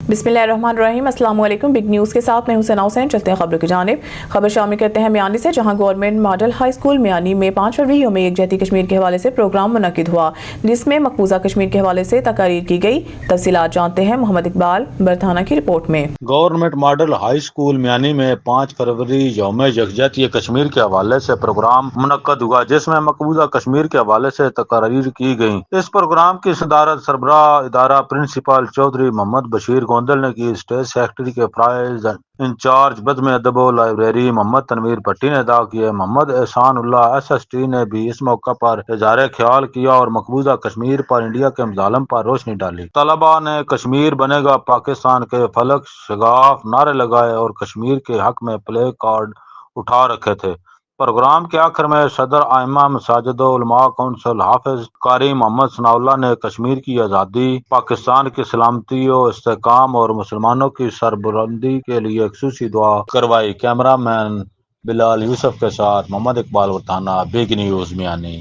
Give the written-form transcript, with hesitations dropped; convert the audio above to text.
बिस्मिल्लाहिर्रहमानिर्रहीम। अस्सलाम वालेकुम। बिग न्यूज़ के साथ मैं हूं सना हुसैन। चलते हैं खबरों की जानिब। खबर शामिल करते हैं मियानी से, जहां government model high school Miani में 5 फरवरी यौम यकजहती कश्मीर के हवाले से प्रोग्राम मुनक्किद हुआ, जिसमें मकबूजा कश्मीर के हवाले से तकारीर की गई। तफसीलात जानते हैं मोहम्मद इकबाल बरथाना की रिपोर्ट में। Government model high school Miani में 5 फरवरी यौम यकजहती कश्मीर के हवाले से प्रोग्राम मुनक्कद हुआ, जिसमें मकबूजा कश्मीर के हवाले से तकारीर की गई। इस प्रोग्राम की सदारत सरबराह इदारा प्रिंसिपल चौधरी मोहम्मद बशीर गोंदल ने की। स्टेट सेक्रेटरी के प्राइज इंचार्ज बदम अदब लाइब्रेरी मोहम्मद तनवीर भट्टी ने अदा किए। मोहम्मद एहसान उल्लाह SST ने भी इस मौका पर इज़हार ख्याल किया और मकबूजा कश्मीर पर इंडिया के मज़ालिम पर रोशनी डाली। तलबा ने कश्मीर बनेगा पाकिस्तान के फलक शगाफ नारे लगाए और कश्मीर के हक में प्ले कार्ड उठा रखे थे। प्रोग्राम के आखिर में सदर आइमा मसाजिद उलमा कौंसिल हाफिज कारी मोहम्मद सनाउल्लाह ने कश्मीर की आज़ादी, पाकिस्तान की सलामती और इस्तेहकाम और मुसलमानों की सरबुलंदी के लिए खुसूसी दुआ करवाई। कैमरामैन बिलाल यूसुफ के साथ मोहम्मद इकबाल बरथाना, बिग न्यूज़ मियानी।